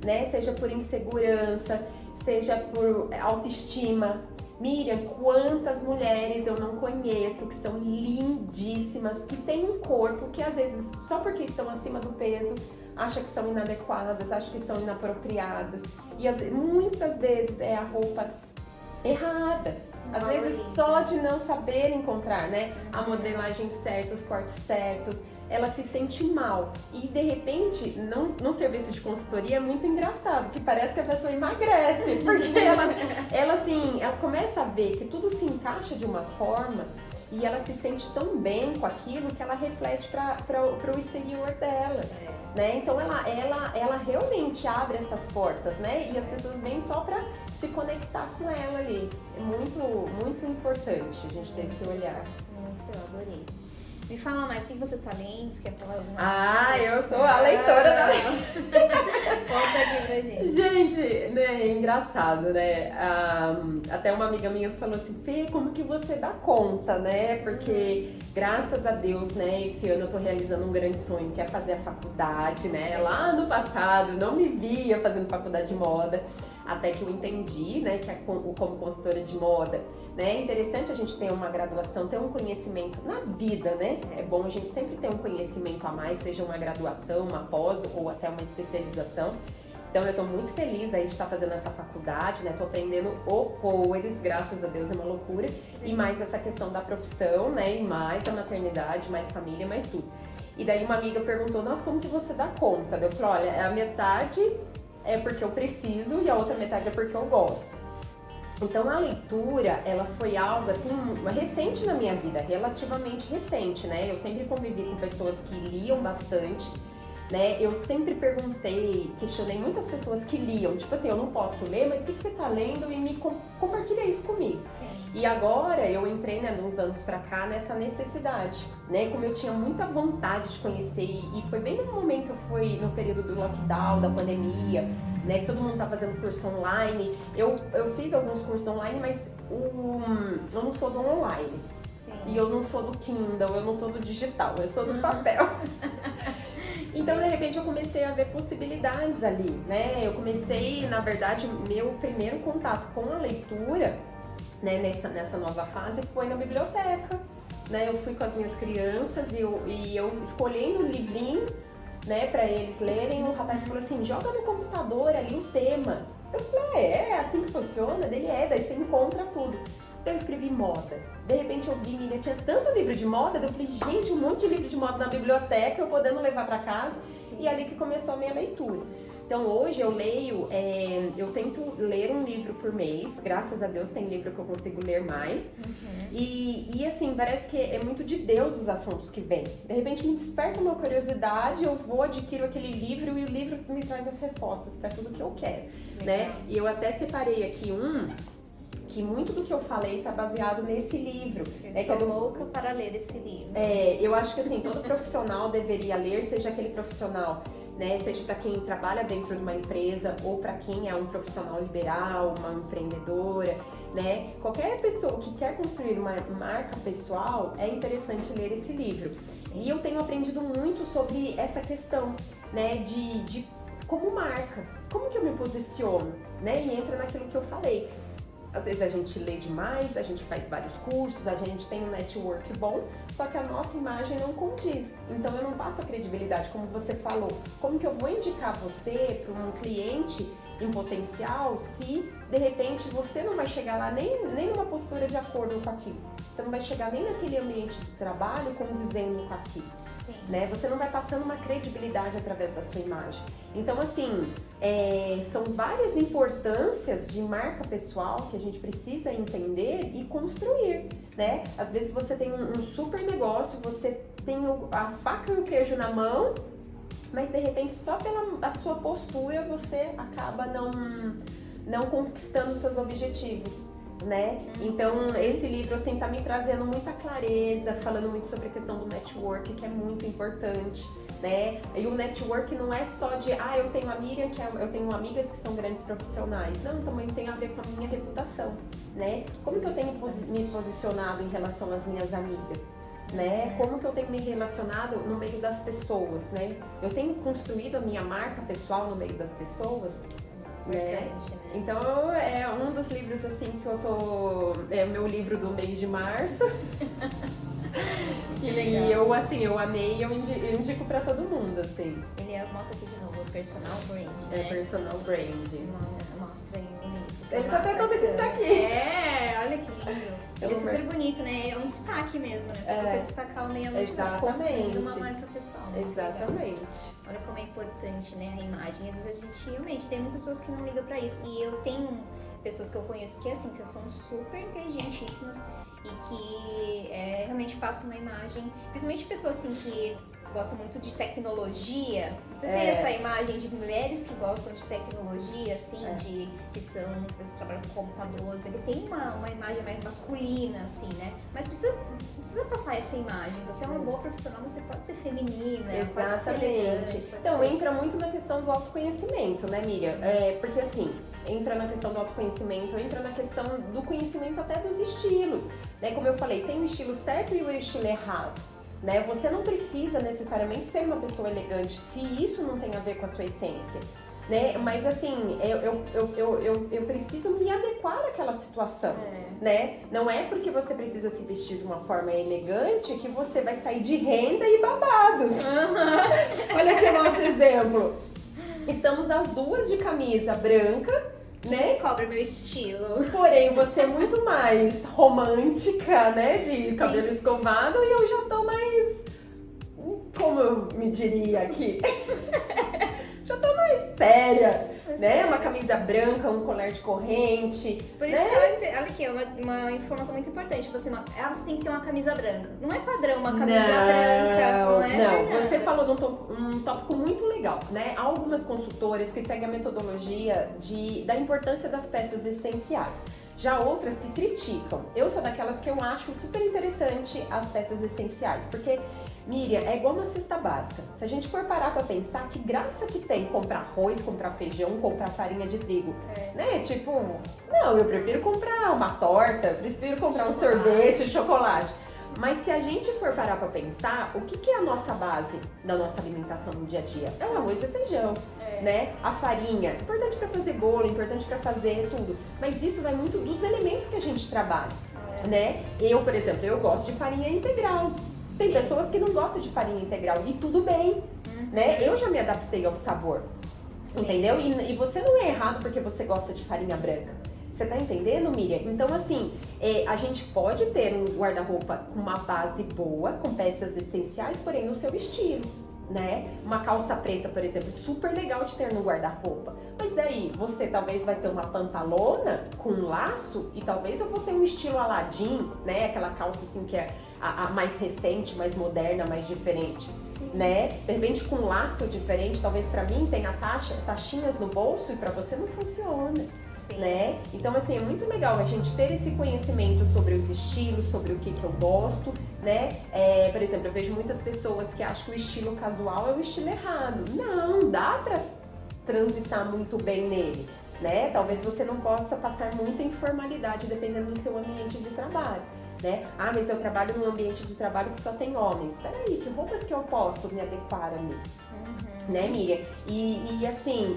né? Seja por insegurança, seja por autoestima. Miriam, quantas mulheres eu não conheço que são lindíssimas, que têm um corpo que às vezes, só porque estão acima do peso, acham que são inadequadas, acham que são inapropriadas. E muitas vezes é a roupa errada. Às vezes só de não saber encontrar, né, a modelagem certa, os cortes certos, ela se sente mal. E de repente, no serviço de consultoria é muito engraçado, que parece que a pessoa emagrece, porque ela começa a ver que tudo se encaixa de uma forma e ela se sente tão bem com aquilo que ela reflete para o exterior dela. Né? Então ela realmente abre essas portas, né? E as pessoas vêm só para se conectar com ela ali. É muito, muito importante a gente ter esse olhar. Muito, eu adorei. Me fala mais, o que você tá lendo? Você quer falar alguma coisa? Eu sou a leitora da... Conta aqui pra gente. Gente, né, é engraçado, né? Até uma amiga minha falou assim, Fê, como que você dá conta, né? Porque, graças a Deus, né, esse ano eu tô realizando um grande sonho, que é fazer a faculdade, né? Lá no passado, não me via fazendo faculdade de moda, até que eu entendi, né, que como consultora de moda, né, é interessante a gente ter uma graduação, ter um conhecimento na vida, né? É bom a gente sempre ter um conhecimento a mais, seja uma graduação, uma pós ou até uma especialização. Então eu tô muito feliz aí de estar fazendo essa faculdade, né? Tô aprendendo horrores, graças a Deus, é uma loucura. E mais essa questão da profissão, né? E mais a maternidade, mais família, mais tudo. E daí uma amiga perguntou, nossa, como que você dá conta? Eu falei, olha, a metade é porque eu preciso e a outra metade é porque eu gosto. Então a leitura, ela foi algo assim, recente na minha vida, relativamente recente, né? Eu sempre convivi com pessoas que liam bastante, né? Eu sempre questionei muitas pessoas que liam, tipo assim, eu não posso ler, mas o que você tá lendo? E me compartilha isso comigo. Sim. E agora eu entrei, né, uns anos pra cá, nessa necessidade, né? Como eu tinha muita vontade de conhecer, e foi bem no momento, foi no período do lockdown, da pandemia, né? Que todo mundo tá fazendo curso online. Eu fiz alguns cursos online, mas eu não sou do online. Sim. E eu não sou do Kindle, eu não sou do digital, eu sou do papel. Então, de repente, eu comecei a ver possibilidades ali, né? Eu comecei, na verdade, meu primeiro contato com a leitura, né, nessa nova fase, foi na biblioteca, né? Eu fui com as minhas crianças e eu escolhendo um livrinho, né, pra eles lerem. O rapaz falou assim, joga no computador ali o tema. Eu falei, é assim que funciona? Daí você encontra tudo. Então eu escrevi moda. De repente eu vi, Miriam, tinha tanto livro de moda, eu falei, gente, um monte de livro de moda na biblioteca, eu podendo levar pra casa. Sim. E ali que começou a minha leitura. Então hoje eu leio, eu tento ler um livro por mês, graças a Deus tem livro que eu consigo ler mais. Uhum. E assim, parece que é muito de Deus os assuntos que vêm. De repente me desperta uma curiosidade, eu vou, adquiro aquele livro e o livro me traz as respostas para tudo que eu quero, né? E eu até separei aqui que muito do que eu falei está baseado nesse livro. Eu estou louca para ler esse livro. Eu acho que assim, todo profissional deveria ler, seja aquele profissional, né, seja para quem trabalha dentro de uma empresa ou para quem é um profissional liberal, uma empreendedora, né? Qualquer pessoa que quer construir uma marca pessoal, é interessante ler esse livro. E eu tenho aprendido muito sobre essa questão, né, de como marca, como que eu me posiciono, né? E entra naquilo que eu falei. Às vezes a gente lê demais, a gente faz vários cursos, a gente tem um network bom, só que a nossa imagem não condiz. Então eu não passo a credibilidade, como você falou. Como que eu vou indicar você para um cliente em potencial se, de repente, você não vai chegar lá nem numa postura de acordo com aquilo? Você não vai chegar nem naquele ambiente de trabalho condizendo com aquilo. Sim. Né? Você não vai passando uma credibilidade através da sua imagem. Então, assim, são várias importâncias de marca pessoal que a gente precisa entender e construir, né? Às vezes você tem um super negócio, você tem a faca e o queijo na mão, mas de repente só pela sua postura você acaba não conquistando os seus objetivos. Né? Então esse livro assim tá me trazendo muita clareza, falando muito sobre a questão do network, que é muito importante, né? E o network não é só de eu tenho a Miriam, eu tenho amigas que são grandes profissionais. Não, também tem a ver com a minha reputação, né? Como que eu tenho me posicionado em relação às minhas amigas? Né? Como que eu tenho me relacionado no meio das pessoas, né? Eu tenho construído a minha marca pessoal no meio das pessoas. Né? Então é um dos livros assim que eu tô. É o meu livro do mês de março. E eu amei e eu indico pra todo mundo, assim. Ele mostra aqui de novo, o personal brand. É, personal brand. Mostra aí bonito. Ele tá até todo que tá aqui. Olha que lindo. Ele é super bonito, né? É um destaque mesmo, né? Pra você destacar o meio ambiente, construindo uma marca pessoal. Né? Exatamente. Olha como é importante, né, a imagem. Às vezes a gente realmente tem muitas pessoas que não ligam pra isso. E eu tenho pessoas que eu conheço que assim, que são super inteligentíssimas e que realmente passam uma imagem, principalmente pessoas assim que gostam muito de tecnologia. Você vê essa imagem de mulheres que gostam de tecnologia, assim, que são pessoas que trabalham com computadores. Ele tem uma imagem mais masculina, assim, né? Mas precisa passar essa imagem. Você é uma boa profissional, mas você pode ser feminina, pode ser elegante. Então, entra muito na questão do autoconhecimento, né, Miriam? Porque assim, entra na questão do autoconhecimento, entra na questão do conhecimento até dos estilos. Né? Como eu falei, tem o estilo certo e o estilo errado. Né? Você não precisa necessariamente ser uma pessoa elegante se isso não tem a ver com a sua essência. Né? Mas assim, eu preciso me adequar àquela situação. Né? Não é porque você precisa se vestir de uma forma elegante que você vai sair de renda e babados. Olha aqui o nosso exemplo. Estamos as duas de camisa branca, né? Descobre meu estilo. Porém, você é muito mais romântica, né? De cabelo escovado, e eu já tô mais... Como eu me diria aqui? Já tô mais séria, né? Uma camisa branca, um colar de corrente. Por isso que olha aqui, uma informação muito importante. Você tem que ter uma camisa branca. Não é padrão uma camisa branca. Não, você falou num tópico muito legal, né? Há algumas consultoras que seguem a metodologia da importância das peças essenciais. Já outras que criticam. Eu sou daquelas que eu acho super interessante as peças essenciais, porque, Miriam, é igual uma cesta básica. Se a gente for parar pra pensar, que graça que tem comprar arroz, comprar feijão, comprar farinha de trigo, né? Tipo, não, eu prefiro comprar uma torta, prefiro comprar um sorvete, chocolate. Mas se a gente for parar pra pensar, o que é a nossa base da nossa alimentação no dia a dia? É o arroz e feijão, né? A farinha, importante pra fazer bolo, importante pra fazer tudo. Mas isso vai muito dos elementos que a gente trabalha, né? Eu, por exemplo, eu gosto de farinha integral. Tem pessoas que não gostam de farinha integral e tudo bem, né? Eu já me adaptei ao sabor, entendeu? E você não é errado porque você gosta de farinha branca. Você tá entendendo, Miriam? Então, assim, a gente pode ter um guarda-roupa com uma base boa, com peças essenciais, porém no seu estilo, né? Uma calça preta, por exemplo, super legal de ter no guarda-roupa. Mas daí, você talvez vai ter uma pantalona com um laço e talvez eu vou ter um estilo Aladdin, né? Aquela calça, assim, que é a mais recente, mais moderna, mais diferente, né? De repente, com um laço diferente, talvez pra mim tenha taxinhas no bolso e pra você não funciona. Né? Então, assim, é muito legal a gente ter esse conhecimento sobre os estilos, sobre o que eu gosto, né? Por exemplo, eu vejo muitas pessoas que acham que o estilo casual é o estilo errado. Não, dá pra transitar muito bem nele, né? Talvez você não possa passar muita informalidade dependendo do seu ambiente de trabalho, né? Ah, mas eu trabalho num ambiente de trabalho que só tem homens. Peraí, que roupas que eu posso me adequar ali? né, Miriam? E assim,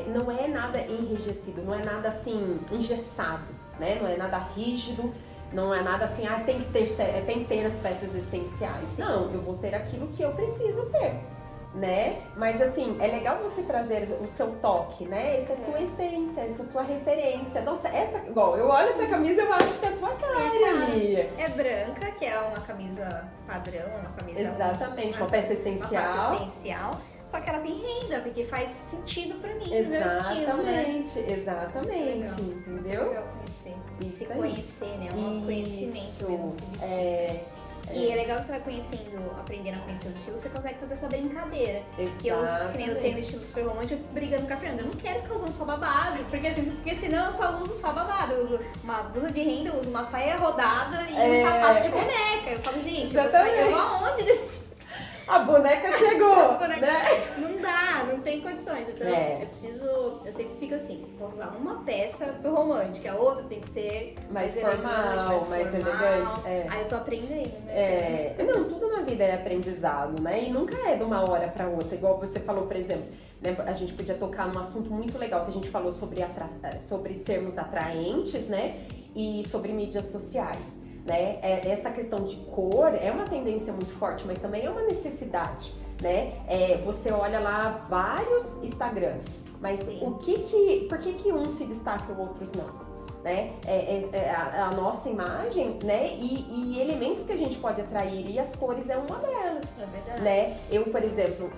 não é nada enrijecido, não é nada assim, engessado, né? Não é nada rígido, não é nada assim, tem que ter as peças essenciais. Sim. Não, eu vou ter aquilo que eu preciso ter, né? Mas assim, é legal você trazer o seu toque, né? Essa é a sua essência, essa é a sua referência. Nossa, igual, eu olho essa camisa e eu acho que é a sua cara, Miriam. É branca, que é uma camisa padrão, uma camisa... Exatamente, uma peça essencial. Uma peça essencial. Só que ela tem renda, porque faz sentido pra mim, no meu estilo, né? Exatamente, entendeu? Muito legal conhecer. Isso se aí. conhecer, né? Um autoconhecimento mesmo, se vestir. E é legal que você vai conhecendo, aprendendo a conhecer os estilos, você consegue fazer essa brincadeira. Que eu tenho um estilo super romântico, eu fico brigando com a Fernanda. Eu não quero ficar usando só babado, porque senão eu só uso só babado. Eu uso uma blusa de renda, eu uso uma saia rodada e um sapato de boneca. Eu falo, gente, eu vou aonde desse tipo? A boneca chegou, né? Não dá, não tem condições. Então eu sempre fico assim, posso usar uma peça do romântico, a outra tem que ser mais formal, mais elegante. Aí eu tô aprendendo, né? Não, tudo na vida é aprendizado, né? E nunca é de uma hora pra outra. Igual você falou, por exemplo, né? A gente podia tocar num assunto muito legal que a gente falou sobre sermos atraentes, né? E sobre mídias sociais. Né? Essa questão de cor é uma tendência muito forte, mas também é uma necessidade, né? Você olha lá vários Instagrams, mas por que um se destaca e outros não? Né? A nossa imagem, né? E elementos que a gente pode atrair, e as cores é uma delas. É verdade. Né? Eu, por exemplo,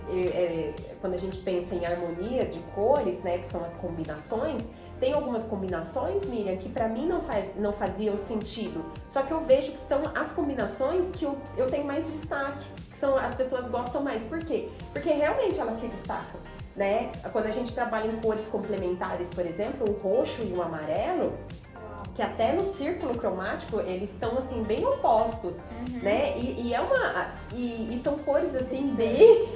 quando a gente pensa em harmonia de cores, né? Que são as combinações, tem algumas combinações, Miriam, que pra mim não faziam sentido. Só que eu vejo que são as combinações que eu tenho mais destaque, que são as pessoas gostam mais. Por quê? Porque realmente elas se destacam, né? Quando a gente trabalha em cores complementares, por exemplo, o roxo e o amarelo, que até no círculo cromático eles estão assim bem opostos, né? E são cores assim bem...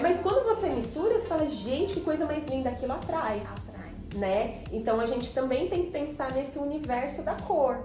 Mas quando você mistura, você fala, gente, que coisa mais linda, aquilo atrai. Né? Então a gente também tem que pensar nesse universo da cor,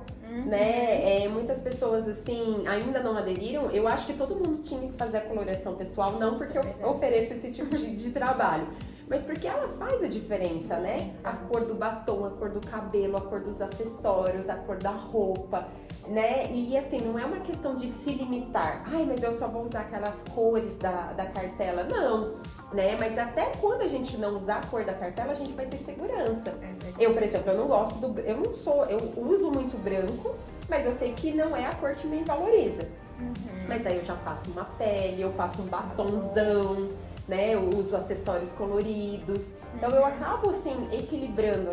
né? Muitas pessoas assim ainda não aderiram. Eu acho que todo mundo tinha que fazer a coloração pessoal, não porque eu ofereço esse tipo de trabalho, mas porque ela faz a diferença, né? A cor do batom, a cor do cabelo, a cor dos acessórios, a cor da roupa, né? E assim, não é uma questão de se limitar. Ai, mas eu só vou usar aquelas cores da cartela. Não, né? Mas até quando a gente não usar a cor da cartela, a gente vai ter segurança. Eu, por exemplo, eu não gosto eu uso muito branco, mas eu sei que não é a cor que me valoriza. Mas daí eu já faço uma pele, eu passo um batonzão, né? Eu uso acessórios coloridos. Então eu acabo assim equilibrando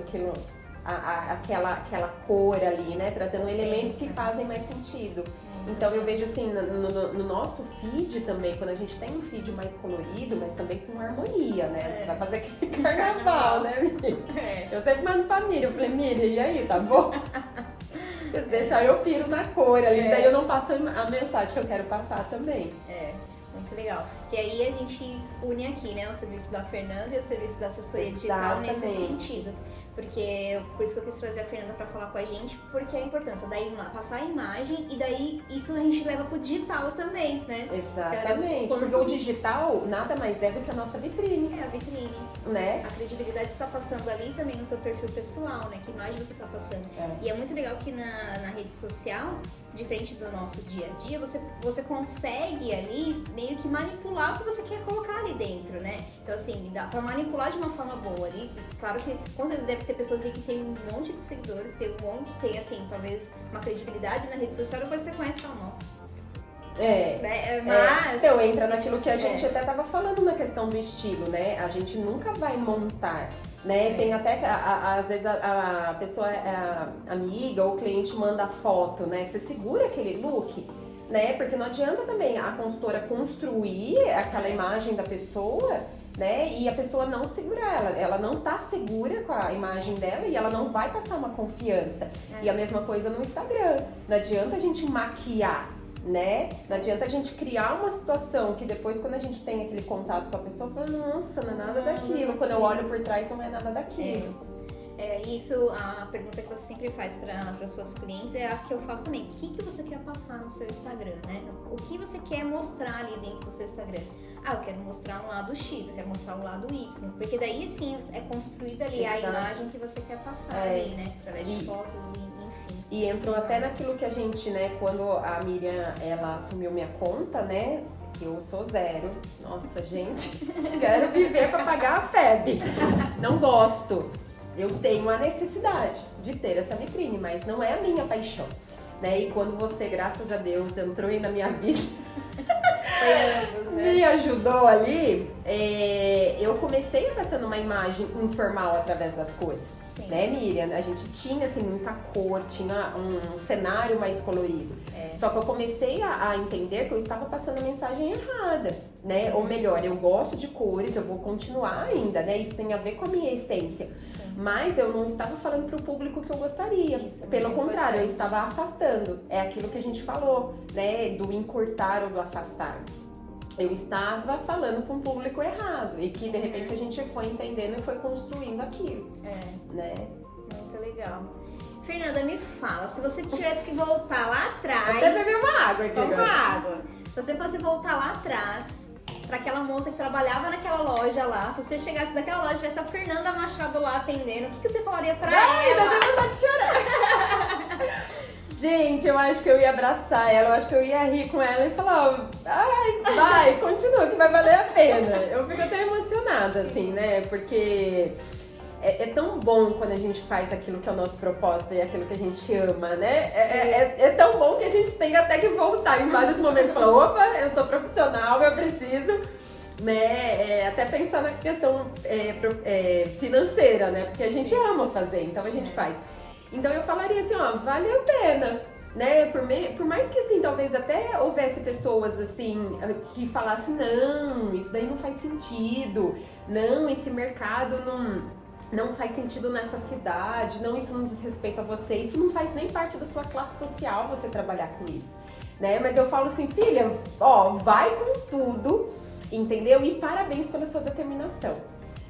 aquela cor ali, né? Trazendo elementos que fazem mais sentido. Então eu vejo assim, no nosso feed também, quando a gente tem um feed mais colorido, mas também com harmonia, né? Vai fazer aquele carnaval, né, Miriam? Eu sempre mando pra Miriam, eu falei, Miriam, e aí, tá bom? Se deixar eu piro na cor ali, daí eu não passo a mensagem que eu quero passar também. Muito legal. E aí a gente une aqui, né, o serviço da Fernanda e o serviço da assessoria digital nesse sentido. Por isso que eu quis trazer a Fernanda para falar com a gente, porque a importância daí passar a imagem e daí isso a gente leva pro digital também, né? Exatamente, porque o digital nada mais é do que a nossa vitrine. É a vitrine. Né? A credibilidade está passando ali também no seu perfil pessoal, né? Que imagem você está passando. E é muito legal que na rede social, diferente do nosso dia a dia, você consegue ali meio que manipular o que você quer colocar ali dentro, né? Então assim, dá pra manipular de uma forma boa ali. Claro que com certeza deve ter pessoas ali que tem um monte de seguidores, tem assim, talvez uma credibilidade na rede social, depois você conhece e fala, nossa. Mas... Então entra naquilo que a gente até tava falando na questão do estilo, né? A gente nunca vai montar, né? Tem até, às vezes a pessoa, a amiga ou o cliente manda a foto, né? Você segura aquele look, né? Porque não adianta também a consultora construir aquela imagem da pessoa, né? E a pessoa não segurar ela não tá segura com a imagem dela e ela não vai passar uma confiança. E a mesma coisa no Instagram. Não adianta a gente maquiar, né? Não adianta a gente criar uma situação que depois, quando a gente tem aquele contato com a pessoa, fala, nossa, não é nada daquilo. Quando eu olho por trás, não é nada daquilo. Isso, a pergunta que você sempre faz para suas clientes é a que eu faço também. O que você quer passar no seu Instagram, né? O que você quer mostrar ali dentro do seu Instagram? Eu quero mostrar um lado X, eu quero mostrar um lado Y. Porque daí, sim, é construída ali a imagem que você quer passar ali, né? Através de fotos, enfim. E entrou até naquilo que a gente, né, quando a Miriam, ela assumiu minha conta, né? Eu sou zero. Nossa, gente, quero viver para pagar a FEB. Não gosto. Eu tenho a necessidade de ter essa vitrine, mas não é a minha paixão, né? E quando você, graças a Deus, entrou aí na minha vida, me ajudou ali, eu comecei passando uma imagem informal através das cores. Sim. Né, Miriam? A gente tinha, assim, muita cor, tinha um cenário mais colorido. Só que eu comecei a entender que eu estava passando a mensagem errada, né? Ou melhor, eu gosto de cores, eu vou continuar ainda, né? Isso tem a ver com a minha essência. Sim. Mas eu não estava falando para o público que eu gostaria. Isso, pelo contrário, eu estava afastando. É aquilo que a gente falou, né? Do encurtar ou do afastar. Eu estava falando para um público errado e que de repente a gente foi entendendo e foi construindo aquilo. Né? Muito legal. Fernanda, me fala, se você tivesse que voltar lá atrás... Até beber uma água aqui. Toma água. Se você fosse voltar lá atrás, para aquela moça que trabalhava naquela loja lá, se você chegasse daquela loja e tivesse a Fernanda Machado lá atendendo, o que você falaria pra ela? Ainda deu vontade de chorar. Gente, eu acho que eu ia abraçar ela, eu acho que eu ia rir com ela e falar, ai, vai, continua que vai valer a pena. Eu fico até emocionada, assim, né? Porque é tão bom quando a gente faz aquilo que é o nosso propósito e aquilo que a gente ama, né? É tão bom que a gente tem até que voltar em vários momentos e falar, opa, eu sou profissional, eu preciso, né? Até pensar na questão financeira, né? Porque a gente ama fazer, então a gente faz. Então eu falaria assim, ó, vale a pena, né? Por mais que assim, talvez até houvesse pessoas assim que falassem, não, isso daí não faz sentido, não, esse mercado não faz sentido nessa cidade, não, isso não diz respeito a você, isso não faz nem parte da sua classe social você trabalhar com isso, né? Mas eu falo assim, filha, ó, vai com tudo, entendeu? E parabéns pela sua determinação.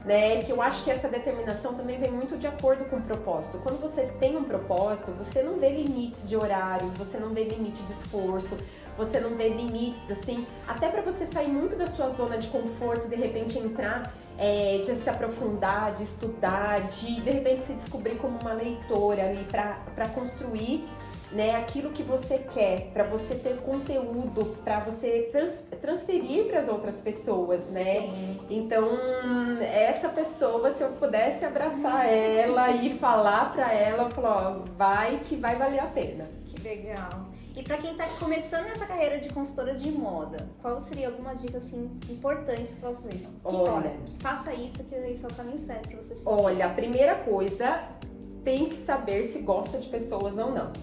Né, que eu acho que essa determinação também vem muito de acordo com o propósito. Quando você tem um propósito, você não vê limites de horário, você não vê limite de esforço, você não vê limites, assim, até para você sair muito da sua zona de conforto, de repente entrar, de se aprofundar, de estudar, de repente se descobrir como uma leitora ali para construir, né, aquilo que você quer, para você ter conteúdo, para você transferir para as outras pessoas, né? Sim. Então, essa pessoa, se eu pudesse abraçar ela e falar para ela, falar, ó, vai que vai valer a pena. Que legal. E para quem está começando essa carreira de consultora de moda, qual seria algumas dicas assim importantes para você? Olha, faça isso que esse é o caminho certo para você seguir. Olha, a primeira coisa, tem que saber se gosta de pessoas ou não.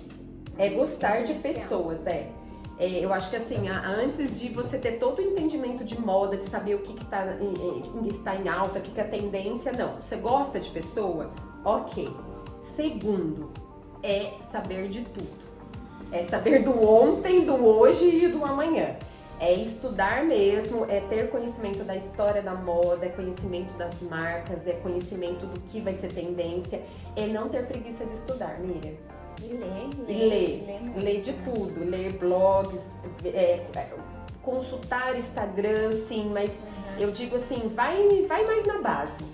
É gostar de pessoas, eu acho que assim, antes de você ter todo o entendimento de moda, de saber o que está em alta, o que é tendência, não. Você gosta de pessoa? Ok. Segundo, é saber de tudo. É saber do ontem, do hoje e do amanhã. É estudar mesmo, é ter conhecimento da história da moda, é conhecimento das marcas, é conhecimento do que vai ser tendência, é não ter preguiça de estudar, Miriam. E ler de tudo, ler blogs, consultar Instagram, sim, mas eu digo assim, vai mais na base,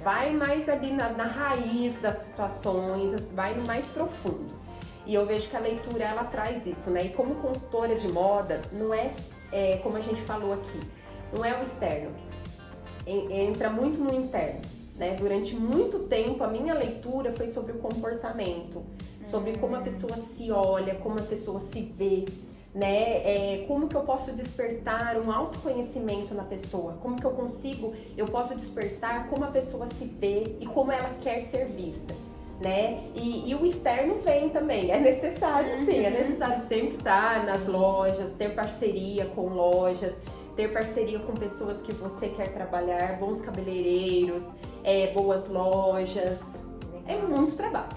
vai mais ali na raiz das situações, vai no mais profundo. E eu vejo que a leitura, ela traz isso, né? E como consultora de moda, não como a gente falou aqui, não é o externo, entra muito no interno. Né? Durante muito tempo, a minha leitura foi sobre o comportamento, sobre como a pessoa se olha, como a pessoa se vê, né? Como que eu posso despertar um autoconhecimento na pessoa, como que eu posso despertar como a pessoa se vê e como ela quer ser vista, né? E o externo vem também, é necessário sim, é necessário sempre estar nas lojas, ter parceria com lojas, ter parceria com pessoas que você quer trabalhar, bons cabeleireiros, boas lojas. É muito trabalho,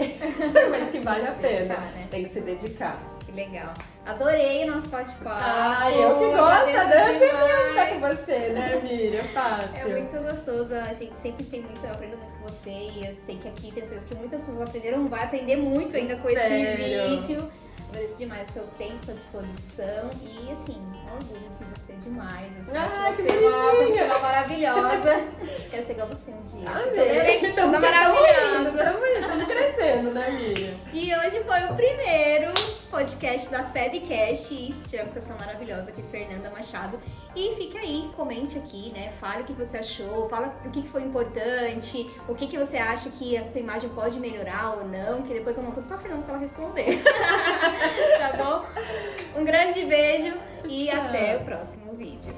mas que vale a pena. Né? Tem que se dedicar. que legal. Adorei o nosso bate-papo. Ai, eu que gosto, agradeço adoro estar com demais. você, né, Miriam? Fácil. É muito gostoso, a gente sempre tem muito, eu aprendo muito com você e eu sei que aqui tem coisas que muitas pessoas aprenderam, vai aprender muito ainda com esse Sério? vídeo. Agradeço demais o seu tempo, sua disposição e assim, um orgulho por você demais. Assim, Ai, acho que você uma bonitinha. pessoa maravilhosa. Quero ser igual você um dia. Amém. Toda maravilhosa. Estamos crescendo, né, Miriam? E hoje foi o primeiro podcast da Febcast e tivemos com essa maravilhosa aqui, Fernanda Machado. E fica aí, comente aqui, né? Fale o que você achou, fala o que foi importante, o que você acha que a sua imagem pode melhorar ou não, que depois eu mando tudo pra Fernanda pra ela responder. Tá bom? Um grande beijo e até o próximo vídeo.